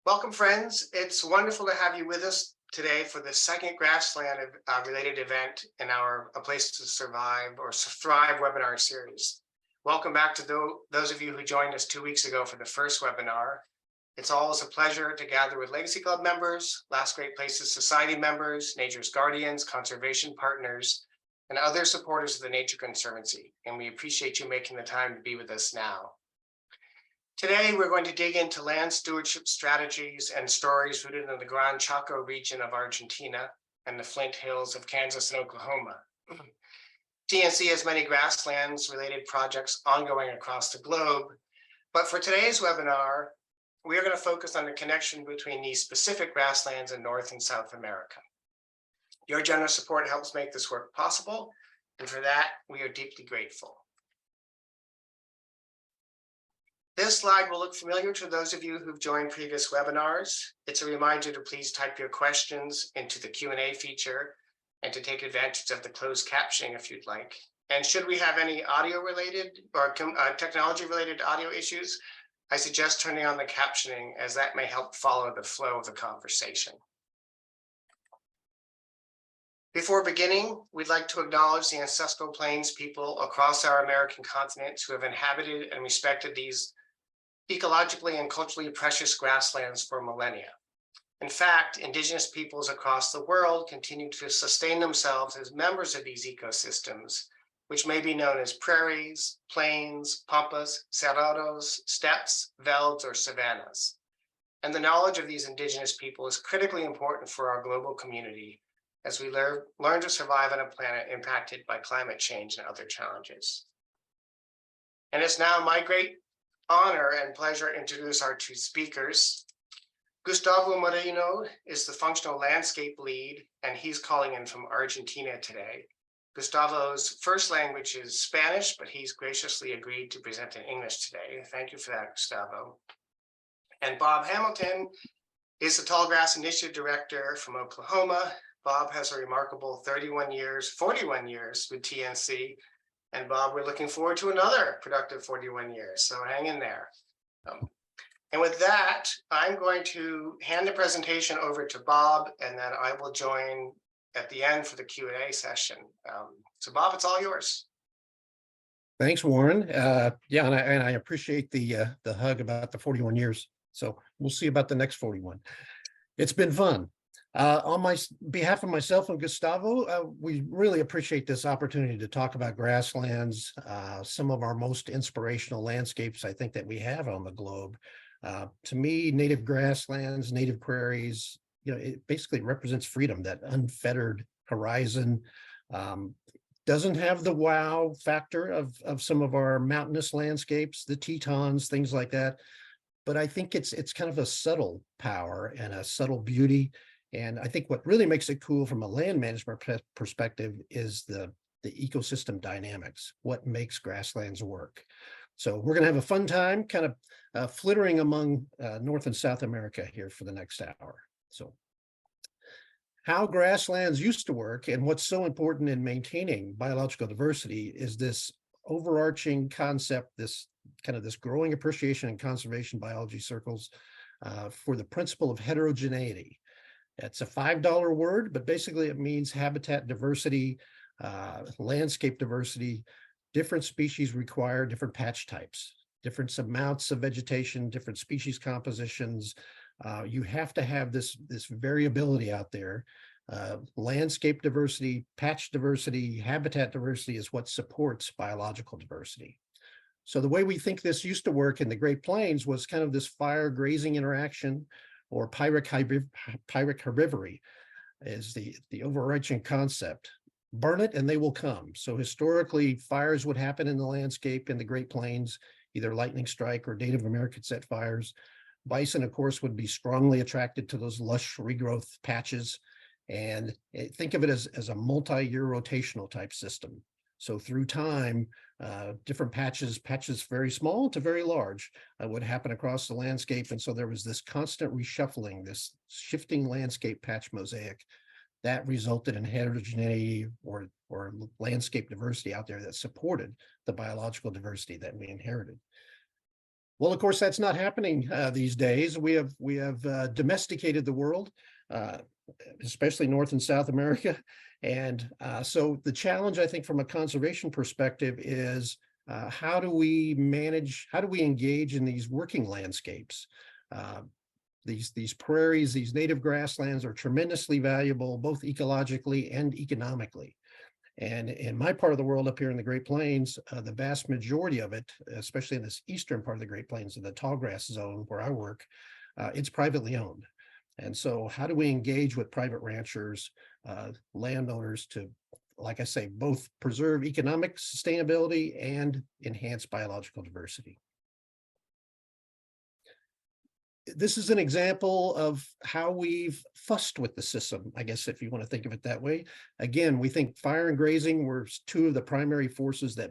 Welcome, friends. It's wonderful to have you with us today for the second grassland related event in our A Place to Survive or Thrive webinar series. Welcome back to those of you who joined us 2 weeks ago for the first webinar. It's always a pleasure to gather with Legacy Club members, Last Great Places Society members, nature's guardians, conservation partners, and other supporters of the Nature Conservancy. And we appreciate you making the time to be with us now. Today, we're going to dig into land stewardship strategies and stories rooted in the Gran Chaco region of Argentina and the Flint Hills of Kansas and Oklahoma. TNC has many grasslands-related projects ongoing across the globe, but for today's webinar, we are going to focus on the connection between these specific grasslands in North and South America. Your generous support helps make this work possible, and for that, we are deeply grateful. This slide will look familiar to those of you who've joined previous webinars. It's a reminder to please type your questions into the Q&A feature and to take advantage of the closed captioning if you'd like. And should we have any audio-related or technology-related audio issues, I suggest turning on the captioning, as that may help follow the flow of the conversation. Before beginning, we'd like to acknowledge the ancestral plains people across our American continent who have inhabited and respected these ecologically and culturally precious grasslands for millennia. In fact, indigenous peoples across the world continue to sustain themselves as members of these ecosystems, which may be known as prairies, plains, pampas, cerrados, steppes, velds, or savannas. And the knowledge of these indigenous people is critically important for our global community as we learn to survive on a planet impacted by climate change and other challenges. And it's now my great honor and pleasure to introduce our two speakers. Gustavo Moreno is the functional landscape lead, and he's calling in from Argentina today. Gustavo's first language is Spanish, but he's graciously agreed to present in English today. Thank you for that, Gustavo. And Bob Hamilton is the Tallgrass Initiative Director from Oklahoma. Bob has a remarkable 41 years with TNC. And Bob, we're looking forward to another productive 41 years, so hang in there. And with that, I'm going to hand the presentation over to Bob, and then I will join at the end for the Q&A session. So Bob, it's all yours. Thanks, Warren. Yeah, and I appreciate the hug about the 41 years. So we'll see about the next 41. It's been fun. On behalf of myself and Gustavo, we really appreciate this opportunity to talk about grasslands, some of our most inspirational landscapes, I think, that we have on the globe. To me, native grasslands, native prairies, it basically represents freedom, that unfettered horizon. Doesn't have the wow factor of some of our mountainous landscapes, the Tetons, things like that. But I think it's kind of a subtle power and a subtle beauty. And I think what really makes it cool from a land management perspective is the ecosystem dynamics, what makes grasslands work. So we're going to have a fun time kind of flittering among North and South America here for the next hour. So how grasslands used to work and what's so important in maintaining biological diversity is this overarching concept, this growing appreciation in conservation biology circles for the principle of heterogeneity. It's a $5 word, but basically it means habitat diversity, landscape diversity. Different species require different patch types, different amounts of vegetation, different species compositions. You have to have this variability out there. Landscape diversity, patch diversity, habitat diversity is what supports biological diversity. So the way we think this used to work in the Great Plains was kind of this fire-grazing interaction, or pyrrhic herbivory is the overarching concept. Burn it and they will come. So historically, fires would happen in the landscape in the Great Plains, either lightning strike or Native American set fires. Bison, of course, would be strongly attracted to those lush regrowth patches. And think of it as a multi-year rotational type system. So through time, different patches very small to very large, would happen across the landscape. And so there was this constant reshuffling, this shifting landscape patch mosaic that resulted in heterogeneity or landscape diversity out there that supported the biological diversity that we inherited. Well, of course, that's not happening these days. We have domesticated the world, uh, especially North and South America. And so the challenge, I think, from a conservation perspective is how do we manage, how do we engage in these working landscapes? Uh, these prairies, these native grasslands are tremendously valuable, both ecologically and economically. And in my part of the world up here in the Great Plains, the vast majority of it, especially in this eastern part of the Great Plains, in the tallgrass zone where I work, it's privately owned. And so how do we engage with private ranchers, landowners to, like I say, both preserve economic sustainability and enhance biological diversity? This is an example of how we've fussed with the system, I guess, if you want to think of it that way. Again, we think fire and grazing were two of the primary forces that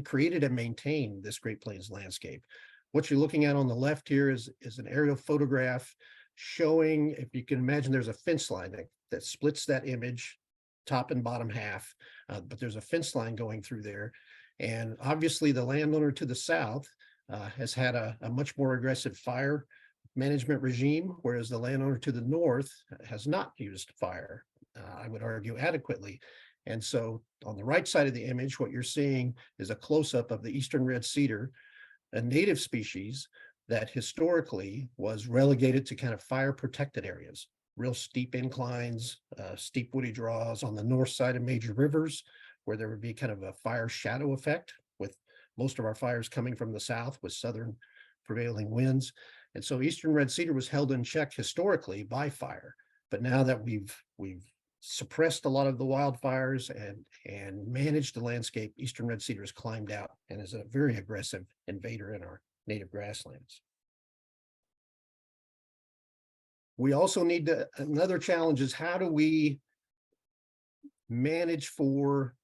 created and maintained this Great Plains landscape. What you're looking at on the left here is an aerial photograph showing, if you can imagine, there's a fence line that splits that image, top and bottom half, but there's a fence line going through there. And obviously the landowner to the south has had a much more aggressive fire management regime, whereas the landowner to the north has not used fire, I would argue, adequately. And so on the right side of the image, what you're seeing is a close-up of the eastern red cedar, a native species that historically was relegated to kind of fire protected areas, real steep inclines, steep woody draws on the north side of major rivers, where there would be kind of a fire shadow effect, with most of our fires coming from the south with southern prevailing winds. And so eastern red cedar was held in check historically by fire. But now that we've suppressed a lot of the wildfires and managed the landscape, eastern red cedar has climbed out and is a very aggressive invader in our native grasslands. We also need to, another challenge is how do we manage for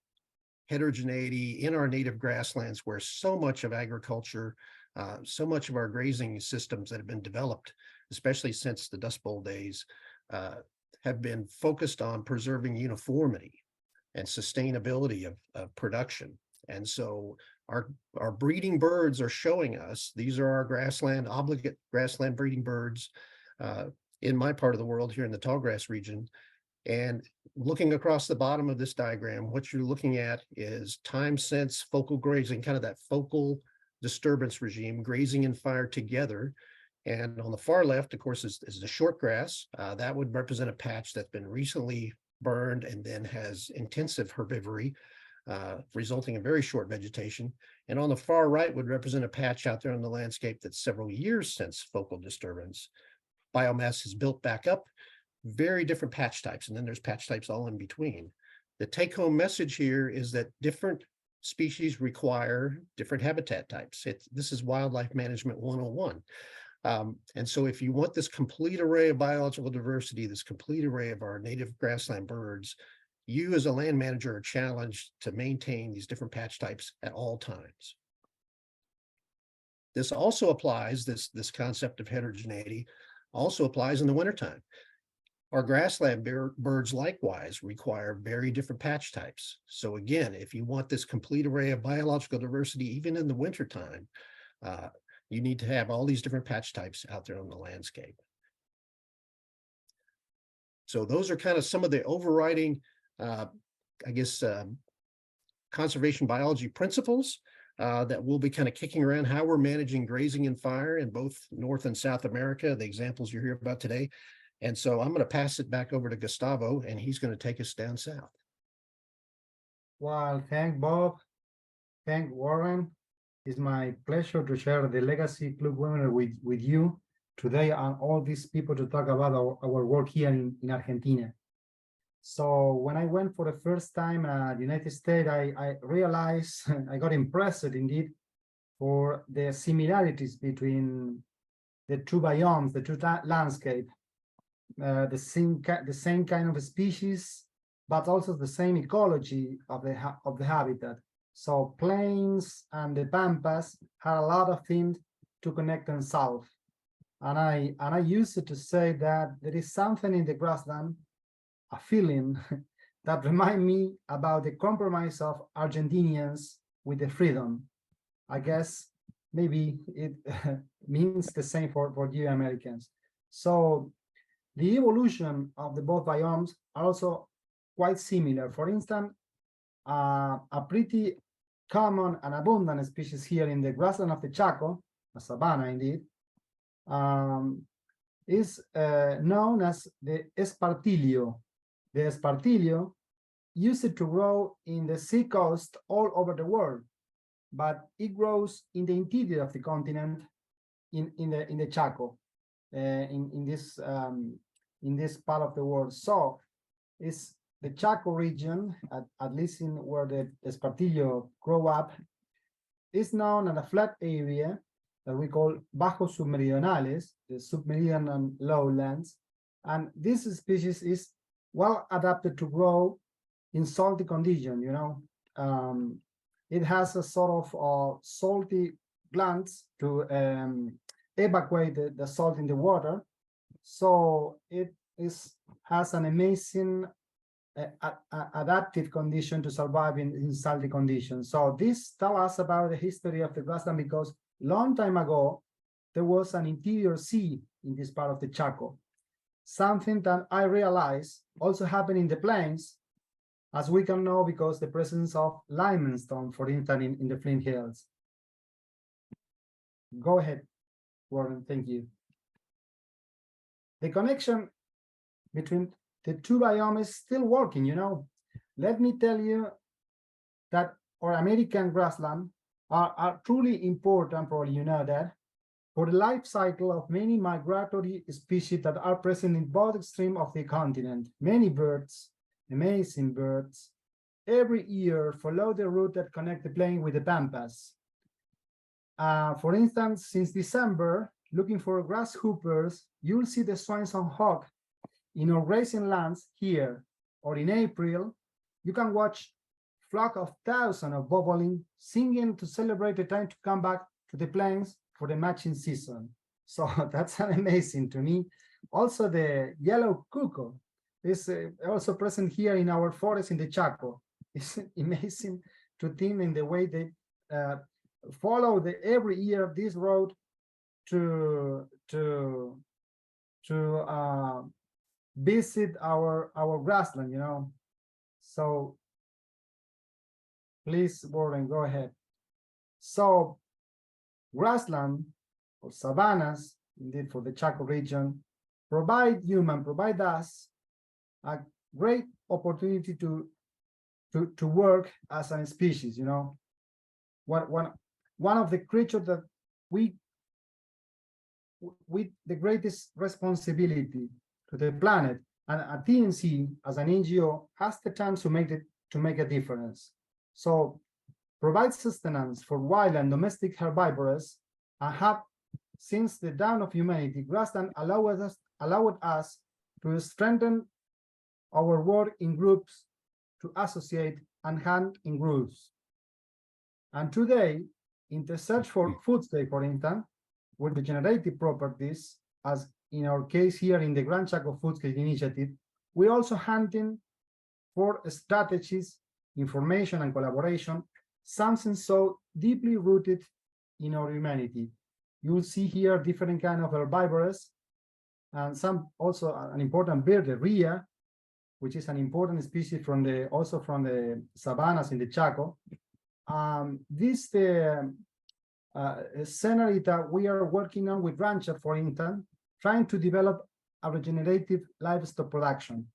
heterogeneity in our native grasslands, where so much of agriculture, so much of our grazing systems that have been developed, especially since the Dust Bowl days, have been focused on preserving uniformity and sustainability of production. And so our breeding birds are showing us, these are our grassland, obligate grassland breeding birds in my part of the world here in the tallgrass region. And looking across the bottom of this diagram, what you're looking at is time sense focal grazing, kind of that focal disturbance regime, grazing and fire together. And on the far left, of course, is the short grass. That would represent a patch that's been recently burned and then has intensive herbivory, resulting in very short vegetation. And on the far right would represent a patch out there on the landscape that's several years since focal disturbance. Biomass is built back up, very different patch types, and then there's patch types all in between. The take-home message here is that different species require different habitat types. This is wildlife management 101. And so if you want this complete array of biological diversity, this complete array of our native grassland birds, you as a land manager are challenged to maintain these different patch types at all times. This also applies, this concept of heterogeneity also applies in the wintertime. Our grassland birds likewise require very different patch types. So again, if you want this complete array of biological diversity, even in the wintertime, you need to have all these different patch types out there on the landscape. So those are kind of some of the overriding, I guess, conservation biology principles that we'll be kind of kicking around how we're managing grazing and fire in both North and South America, the examples you're here about today. And so I'm going to pass it back over to Gustavo, and he's going to take us down south. Well, thank Bob, thank Warren. It's my pleasure to share the Legacy Club webinar with you today and all these people to talk about our work here in Argentina. So when I went for the first time the United States, I realized, I got impressed indeed for the similarities between the two biomes, the two landscape. The same kind of species, but also the same ecology of the habitat. So plains and the pampas had a lot of things to connect themselves. And I used to say that there is something in the grassland, a feeling that remind me about the compromise of Argentinians with the freedom. I guess maybe it means the same for you Americans. So the evolution of the both biomes are also quite similar. For instance, a pretty common and abundant species here in the grassland of the Chaco, a savanna indeed, is known as the espartillo. The espartillo used to grow in the sea coast all over the world, but it grows in the interior of the continent in the Chaco, in this part of the world. So it's the Chaco region, at least in where the espartillo grow up, is known as a flat area that we call bajos submeridionales, the submeridian lowlands. And this species is well adapted to grow in salty condition, you know. It has a sort of salty glands to evacuate the salt in the water. So it has an amazing adaptive condition to survive in salty conditions. So this tells us about the history of the grassland, because long time ago, there was an interior sea in this part of the Chaco. Something that I realized also happened in the plains, as we can know because the presence of limestone, for instance, in the Flint Hills. Go ahead, Warren, thank you. The connection between the two biomes is still working, you know. Let me tell you that our American grassland are truly important, probably you know that, for the life cycle of many migratory species that are present in both extremes of the continent. Many birds, amazing birds, every year follow the route that connect the plain with the pampas. For instance, since December, looking for grasshoppers, you'll see the swans and hawk in our grazing lands here, or in April, you can watch flock of thousands of bobolink singing to celebrate the time to come back to the plains for the matching season. So that's amazing to me. Also, the yellow cuckoo is also present here in our forest in the Chaco. It's amazing to think in the way they follow every year this road to visit our grassland, you know. So please, Warren, go ahead. So grassland or savannas, indeed for the Chaco region, provide us a great opportunity to work as a species, you know. One of the creatures that we with the greatest responsibility to the planet, and a TNC as an NGO has the chance to make a difference. So provide sustenance for wild and domestic herbivores, and have since the dawn of humanity, grassland allowed us to strengthen our work in groups, to associate and hunt in groups. And today, in the search for foodscape, for instance, with the generative properties, as in our case here in the Gran Chaco Foodscape Initiative, we're also hunting for strategies, information, and collaboration, something so deeply rooted in our humanity. You will see here different kinds of herbivores, and some also an important bird, the rhea, which is an important species also from the savannas in the Chaco. This scenery that we are working on with ranchers, for instance, trying to develop a regenerative livestock production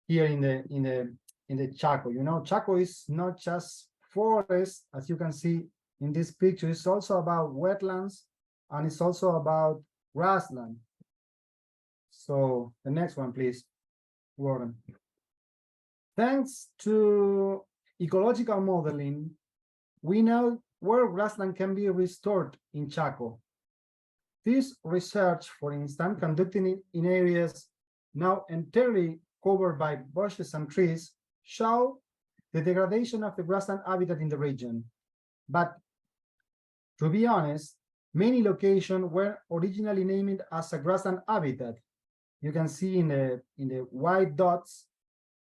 here in the Chaco. You know, Chaco is not just forest, as you can see in this picture. It's also about wetlands, and it's also about grassland. So the next one, please, Warren. Thanks to ecological modeling, we know where grassland can be restored in Chaco. This research, for instance, conducted in areas now entirely covered by bushes and trees, show the degradation of the grassland habitat in the region. But to be honest, many locations were originally named as a grassland habitat. You can see in the white dots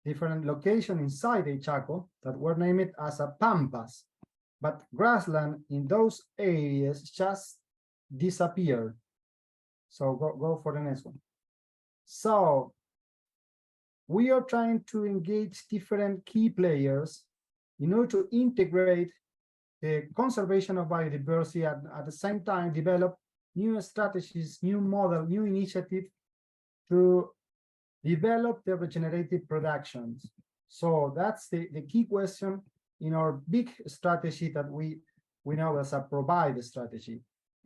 different locations inside the Chaco that were named as a pampas. but grassland in those areas just disappeared. So go for the next one. So we are trying to engage different key players in order to integrate the conservation of biodiversity and at the same time develop new strategies, new model, new initiative to develop the regenerative productions. So that's the key question in our big strategy that we know as a provide strategy.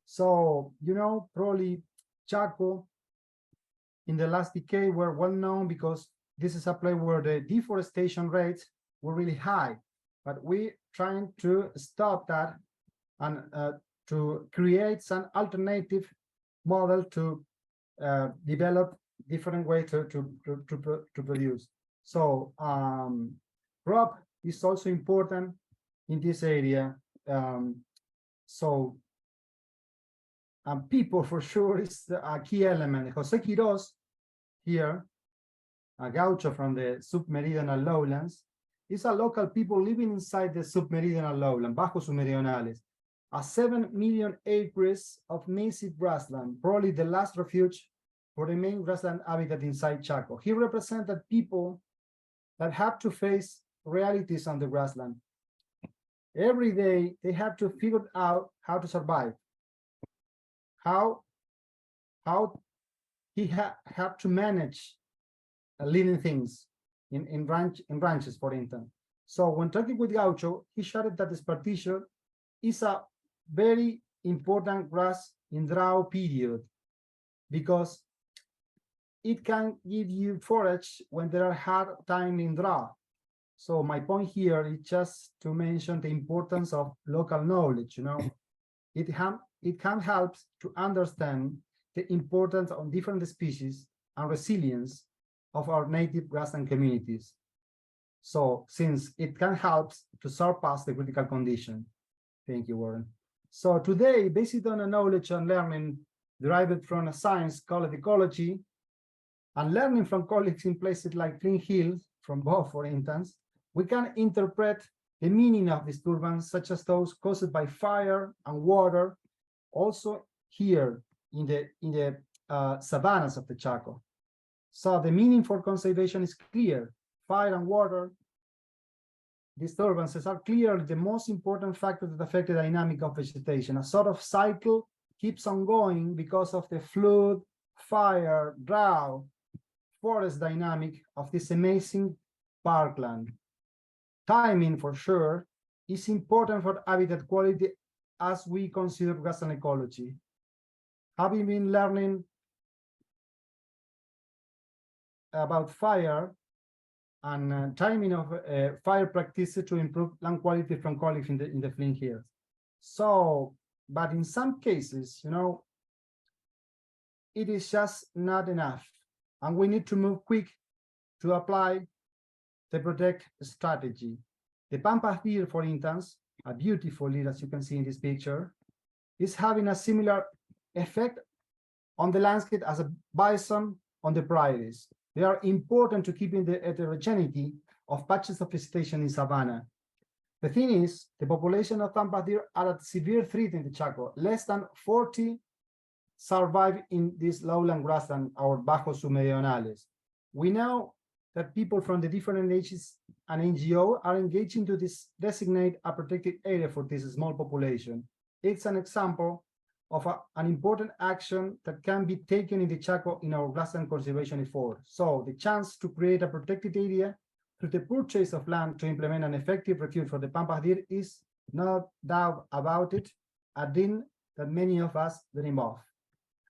So, you know, probably Chaco in the last decade were well known because this is a place where the deforestation rates were really high, but we trying to stop that and to create some alternative model to develop different way to produce. So crop is also important in this area. So people for sure is a key element. Jose Quiroz here, a gaucho from the submeridional lowlands, is a local people living inside the submeridional lowland, Bajos Submeridionales, a 7 million acres of massive grassland, probably the last refuge for the main grassland habitat inside Chaco. He represented people that have to face realities on the grassland. Every day, they have to figure out how to survive, how he have to manage living things in ranches, for instance. So when talking with Gaucho, he shared that this partition is a very important grass in drought period because it can give you forage when there are hard time in drought. So my point here is just to mention the importance of local knowledge. You know, it can help to understand the importance of different species and resilience of our native grassland communities. So since it can help to surpass the critical condition. Thank you, Warren. So today, based on a knowledge and learning derived from a science called ecology, and learning from colleagues in places like Flint Hills, from both, for instance, we can interpret the meaning of disturbance, such as those caused by fire and water, also here in the savannas of the Chaco. So the meaning for conservation is clear. Fire and water disturbances are clearly the most important factors that affect the dynamic of vegetation. A sort of cycle keeps on going because of the flood, fire, drought, forest dynamic of this amazing parkland. Timing, for sure, is important for habitat quality as we consider grassland ecology. Having been learning about fire and timing of fire practices to improve land quality from colleagues in the Flint Hills. So, but in some cases, you know, it is just not enough, and we need to move quick to apply the protect strategy. The pampas deer, for instance, a beautiful deer, as you can see in this picture, is having a similar effect on the landscape as a bison on the prairies. They are important to keeping the heterogeneity of patches of vegetation in savanna. The thing is, the population of pampas deer are at severe threat in the Chaco. Less than 40 survive in this lowland grassland, our Bajos Submeridionales. We know that people from the different ages and NGO are engaging to designate a protected area for this small population. It's an example of an important action that can be taken in the Chaco in our grassland conservation effort. So the chance to create a protected area through the purchase of land to implement an effective refuge for the pampas deer is no doubt about it, a dream that many of us dream of.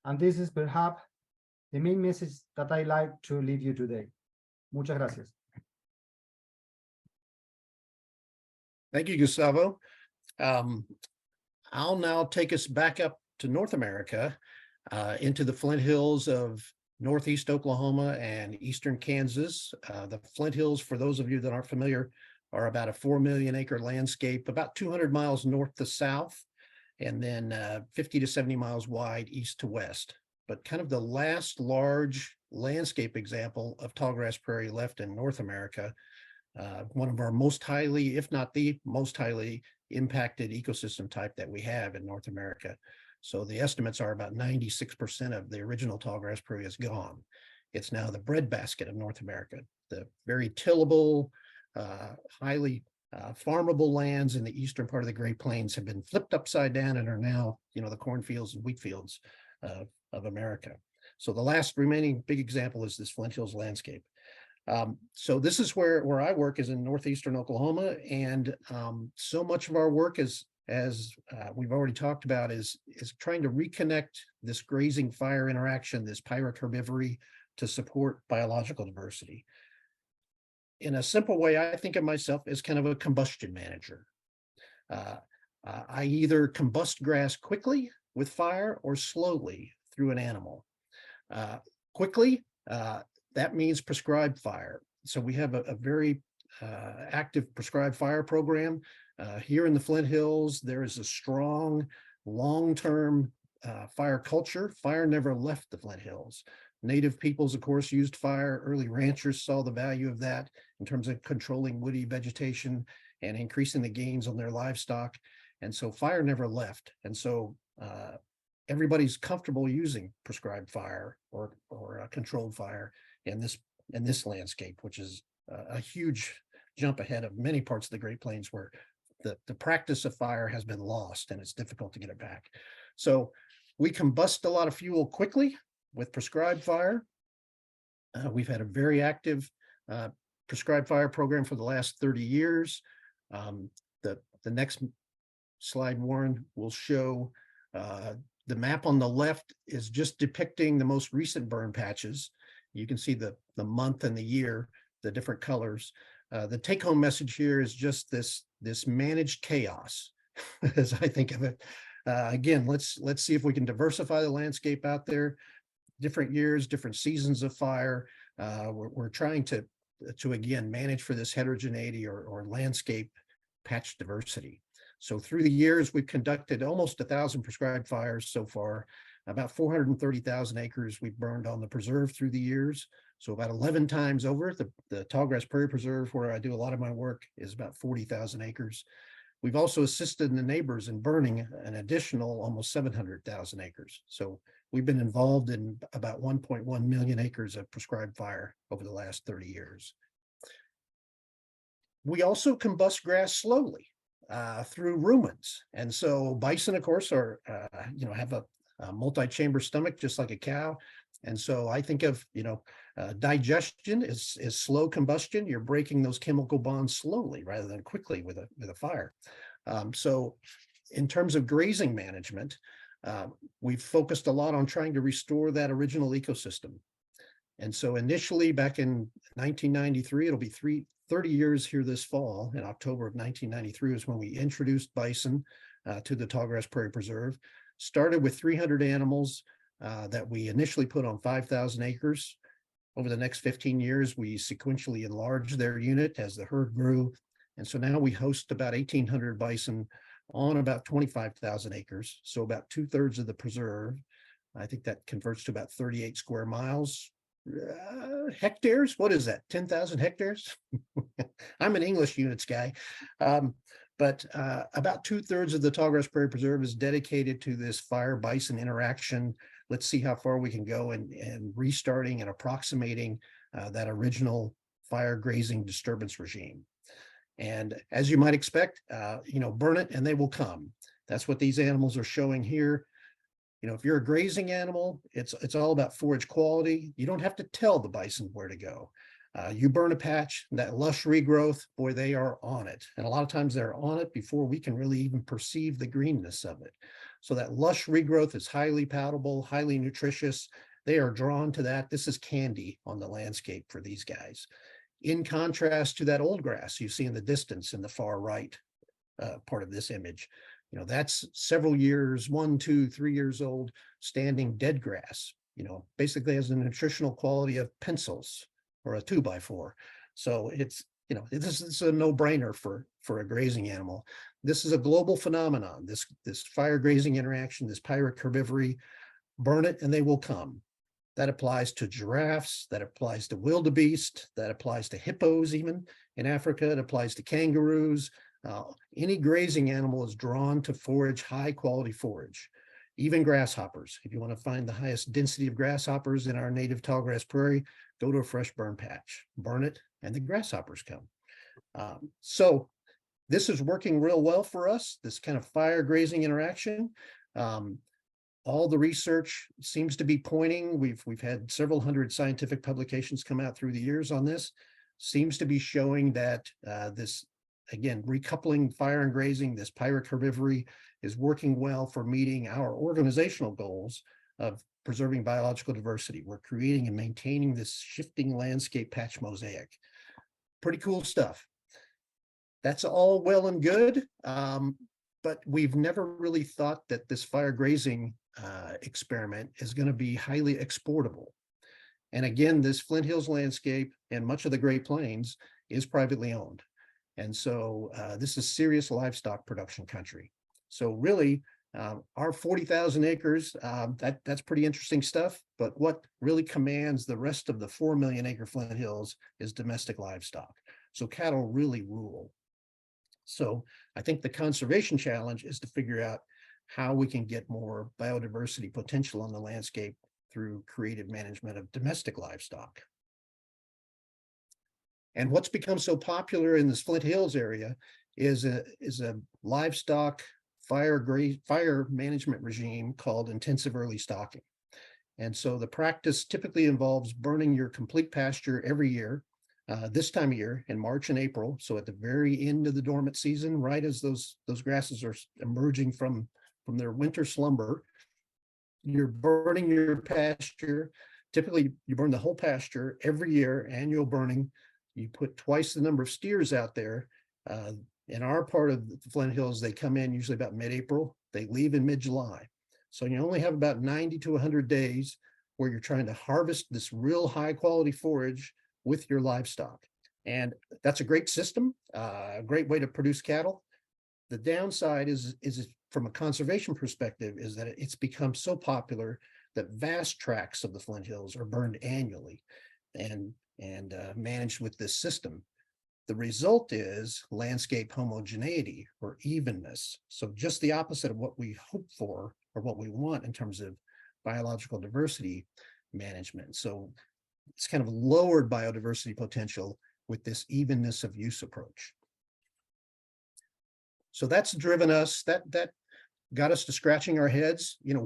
And this is perhaps the main message that I like to leave you today. Muchas gracias. Thank you, Gustavo. I'll now take us back up to North America, into the Flint Hills of Northeast Oklahoma and Eastern Kansas. The Flint Hills, for those of you that aren't familiar, are about a 4 million acre landscape, about 200 miles north to south, and then 50 to 70 miles wide east to west. But kind of the last large landscape example of tallgrass prairie left in North America one of our most highly, if not the most highly impacted ecosystem type that we have in North America. So the estimates are about 96% of the original tallgrass prairie is gone. It's now the breadbasket of North America. The very tillable, highly farmable lands in the eastern part of the Great Plains have been flipped upside down and are now, the cornfields and wheat fields of America. So the last remaining big example is this Flint Hills landscape. So this is where I work, is in northeastern Oklahoma, and so much of our work is, as we've already talked about, is trying to reconnect this grazing fire interaction, this pirate herbivory, to support biological diversity. In a simple way, I think of myself as kind of a combustion manager. I either combust grass quickly with fire or slowly through an animal. Quickly, that means prescribed fire. So we have a very active prescribed fire program. Here in the Flint Hills, there is a strong, long-term fire culture. Fire never left the Flint Hills. Native peoples, of course, used fire. Early ranchers saw the value of that in terms of controlling woody vegetation and increasing the gains on their livestock. And so fire never left. And so everybody's comfortable using prescribed fire or controlled fire in this landscape, which is a huge jump ahead of many parts of the Great Plains where the practice of fire has been lost and it's difficult to get it back. So we combust a lot of fuel quickly with prescribed fire. We've had a very active prescribed fire program for the last 30 years. The next slide, Warren, will show the map on the left is just depicting the most recent burn patches. You can see the month and the year, the different colors. The take-home message here is just this managed chaos, as I think of it. Again, let's see if we can diversify the landscape out there. Different years, different seasons of fire. We're trying to again manage for this heterogeneity or landscape patch diversity. So through the years, we've conducted almost 1,000 prescribed fires so far. About 430,000 acres we've burned on the preserve through the years. So about 11 times over. The Tallgrass Prairie Preserve, where I do a lot of my work, is about 40,000 acres. We've also assisted the neighbors in burning an additional almost 700,000 acres. So we've been involved in about 1.1 million acres of prescribed fire over the last 30 years. We also combust grass slowly through rumens. And so bison, of course, are, have a multi-chamber stomach, just like a cow. And so I think of, digestion is slow combustion. You're breaking those chemical bonds slowly rather than quickly with a fire. So in terms of grazing management, we've focused a lot on trying to restore that original ecosystem. And so initially back in 1993, it'll be 30 years here this fall. In October of 1993 is when we introduced bison to the Tallgrass Prairie Preserve. Started with 300 animals that we initially put on 5,000 acres. Over the next 15 years, we sequentially enlarged their unit as the herd grew. And so now we host about 1,800 bison on about 25,000 acres. So about 2/3 of the preserve. I think that converts to about 38 square miles. Hectares, what is that? 10,000 hectares? I'm an English units guy. But about 2/3 of the Tallgrass Prairie Preserve is dedicated to this fire bison interaction. Let's see how far we can go and restarting and approximating that original fire grazing disturbance regime. And as you might expect, burn it and they will come. That's what these animals are showing here. If you're a grazing animal, it's all about forage quality. You don't have to tell the bison where to go. You burn a patch, that lush regrowth, boy, they are on it. And a lot of times they're on it before we can really even perceive the greenness of it. So that lush regrowth is highly palatable, highly nutritious. They are drawn to that. This is candy on the landscape for these guys. In contrast to that old grass you see in the distance in the far right part of this image. That's several years, 1, 2, 3 years old, standing dead grass, basically has a nutritional quality of pencils or a 2x4. So it's, this is a no-brainer for a grazing animal. This is a global phenomenon, this fire grazing interaction, this pirate herbivory. Burn it and they will come. That applies to giraffes, that applies to wildebeest, that applies to hippos even In Africa, it applies to kangaroos. Any grazing animal is drawn to forage, high quality forage. Even grasshoppers. If you want to find the highest density of grasshoppers in our native tallgrass prairie, go to a fresh burn patch, burn it, and the grasshoppers come. So this is working real well for us, this kind of fire grazing interaction. All the research seems to be pointing, we've had several hundred scientific publications come out through the years on this, seems to be showing that this, again, recoupling fire and grazing, this pyrrhic herbivory is working well for meeting our organizational goals of preserving biological diversity. We're creating and maintaining this shifting landscape patch mosaic. Pretty cool stuff. That's all well and good, but we've never really thought that this fire grazing experiment is going to be highly exportable. And again, this Flint Hills landscape and much of the Great Plains is privately owned. And so this is serious livestock production country. So really, our 40,000 acres, that's pretty interesting stuff. But what really commands the rest of the 4 million acre Flint Hills is domestic livestock. So cattle really rule. So I think the conservation challenge is to figure out how we can get more biodiversity potential on the landscape through creative management of domestic livestock. And what's become so popular in this Flint Hills area is a livestock fire management regime called intensive early stocking. And so the practice typically involves burning your complete pasture every year, this time of year in March and April. So at the very end of the dormant season, right as those grasses are emerging from their winter slumber, you're burning your pasture. Typically, you burn the whole pasture every year, annual burning. You put twice the number of steers out there. In our part of the Flint Hills, they come in usually about mid-April. They leave in mid-July. So you only have about 90 to 100 days where you're trying to harvest this real high quality forage with your livestock. And that's a great system, a great way to produce cattle. The downside is from a conservation perspective, is that it's become so popular that vast tracts of the Flint Hills are burned annually and managed with this system. The result is landscape homogeneity or evenness. So just the opposite of what we hope for or what we want in terms of biological diversity management. So it's kind of lowered biodiversity potential with this evenness of use approach. So that's driven us, that got us to scratching our heads. You know,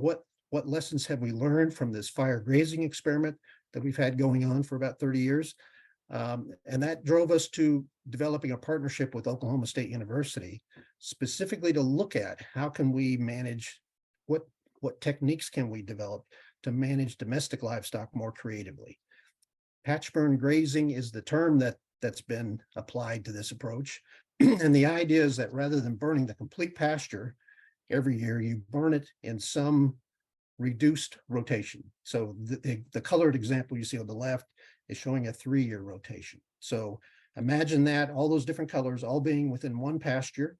what lessons have we learned from this fire grazing experiment that we've had going on for about 30 years? And that drove us to developing a partnership with Oklahoma State University, specifically to look at how can we manage, what techniques can we develop to manage domestic livestock more creatively. Patch burn grazing is the term that's been applied to this approach. And the idea is that rather than burning the complete pasture every year, you burn it in some reduced rotation. So the colored example you see on the left is showing a 3-year rotation. So imagine that, all those different colors all being within one pasture,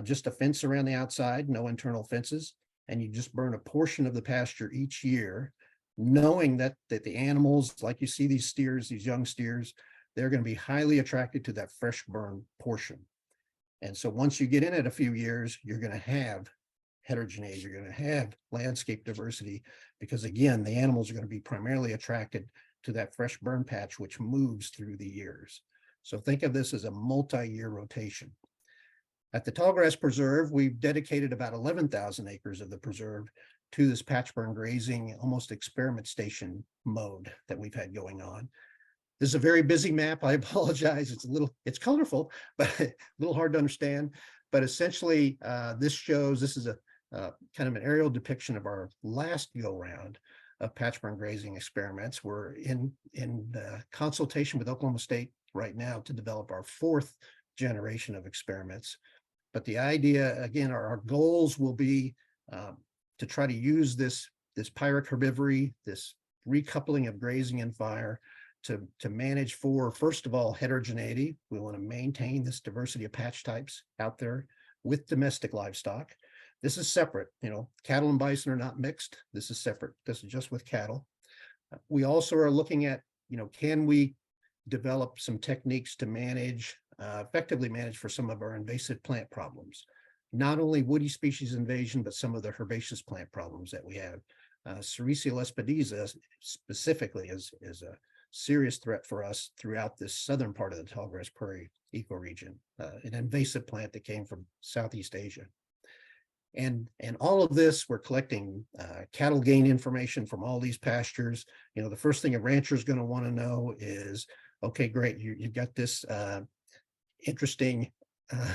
just a fence around the outside, no internal fences, and you just burn a portion of the pasture each year, knowing that the animals, like you see these steers, these young steers, they're going to be highly attracted to that fresh burn portion. And so once you get in it a few years, you're going to have heterogeneity, you're going to have landscape diversity, because again, the animals are going to be primarily attracted to that fresh burn patch, which moves through the years. So think of this as a multi-year rotation. At the Tallgrass Preserve, we've dedicated about 11,000 acres of the preserve to this patch burn grazing, almost experiment station mode that we've had going on. This is a very busy map. I apologize. It's colorful, but a little hard to understand. But essentially, this is a kind of an aerial depiction of our last go round of patch burn grazing experiments. We're in consultation with Oklahoma State right now to develop our 4th generation of experiments. But the idea, again, our goals will be to try to use this pyrrhic herbivory, this recoupling of grazing and fire, to manage for, first of all, heterogeneity. We want to maintain this diversity of patch types out there with domestic livestock. This is separate, cattle and bison are not mixed. This is separate. This is just with cattle. We also are looking at, can we develop some techniques to manage, effectively manage for some of our invasive plant problems. Not only woody species invasion, but some of the herbaceous plant problems that we have. Sericea lespedeza specifically is a serious threat for us throughout this southern part of the tallgrass prairie ecoregion, an invasive plant that came from Southeast Asia. And all of this, we're collecting cattle gain information from all these pastures. You know, the first thing a rancher is going to want to know is, okay, great, you've got this interesting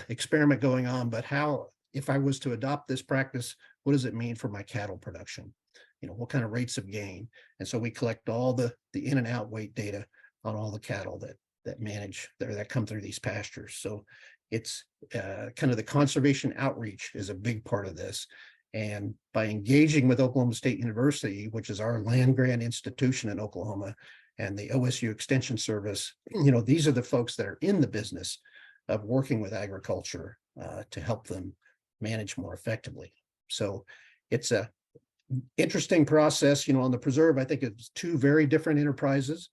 experiment going on, but how, if I was to adopt this practice, what does it mean for my cattle production? You know, what kind of rates of gain? And so we collect all the in and out weight data on all the cattle that manage that come through these pastures. So it's kind of the conservation outreach is a big part of this. And by engaging with Oklahoma State University, which is our land grant institution in Oklahoma, and the OSU Extension Service, you know, these are the folks that are in the business of working with agriculture to help them manage more effectively. So it's a interesting process. You know, on the preserve, I think it's two very different enterprises.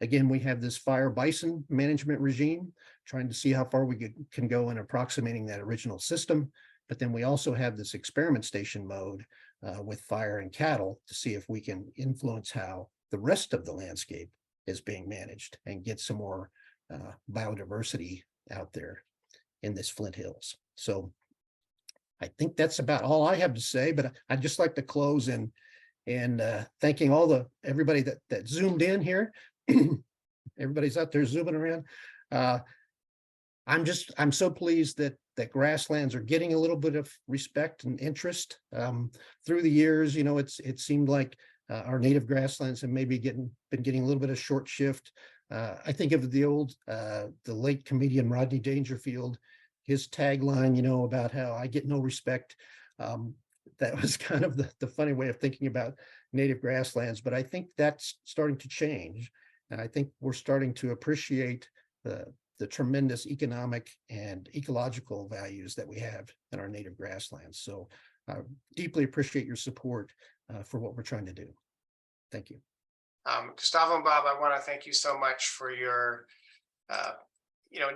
Again, we have this fire bison management regime, trying to see how far we can go in approximating that original system. But then we also have this experiment station mode with fire and cattle to see if we can influence how the rest of the landscape is being managed and get some more biodiversity out there in this Flint Hills. So I think that's about all I have to say, but I'd just like to close in thanking everybody that zoomed in here. Everybody's out there zooming around. I'm so pleased that grasslands are getting a little bit of respect and interest through the years. You know, it seemed like our native grasslands have maybe been getting a little bit of short shift. I think of the late comedian Rodney Dangerfield, his tagline, you know, about how I get no respect. That was kind of the funny way of thinking about native grasslands, but I think that's starting to change. And I think we're starting to appreciate the tremendous economic and ecological values that we have in our native grasslands. So I deeply appreciate your support for what we're trying to do. Thank you. Gustavo and Bob, I want to thank you so much for your,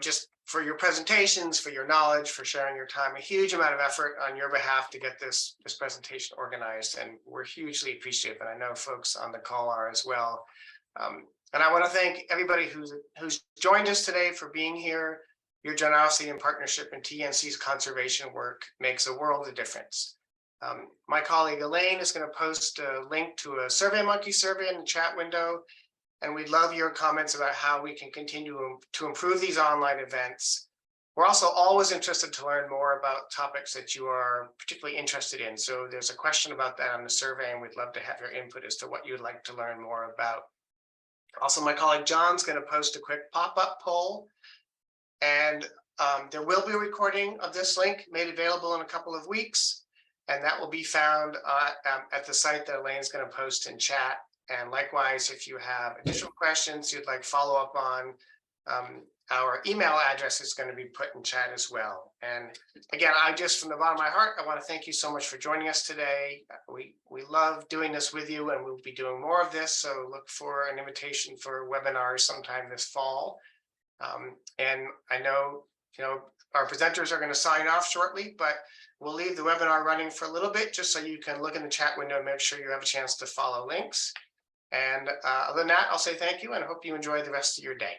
just for your presentations, for your knowledge, for sharing your time, a huge amount of effort on your behalf to get this presentation organized. And we're hugely appreciative. And I know folks on the call are as well. And I want to thank everybody who's joined us today for being here. Your generosity and partnership in TNC's conservation work makes a world of difference. My colleague Elaine is going to post a link to a SurveyMonkey survey in the chat window, and we'd love your comments about how we can continue to improve these online events. We're also always interested to learn more about topics that you are particularly interested in. So there's a question about that on the survey, and we'd love to have your input as to what you'd like to learn more about. Also, my colleague John's going to post a quick pop-up poll, and there will be a recording of this link made available in a couple of weeks, and that will be found at the site that Elaine's going to post in chat. And likewise, if you have additional questions you'd like follow up on, our email address is going to be put in chat as well. And again, from the bottom of my heart, I want to thank you so much for joining us today. We love doing this with you, and we'll be doing more of this. So look for an invitation for webinars sometime this fall. And I know, our presenters are going to sign off shortly, but we'll leave the webinar running for a little bit just so you can look in the chat window and make sure you have a chance to follow links. And other than that, I'll say thank you and I hope you enjoy the rest of your day.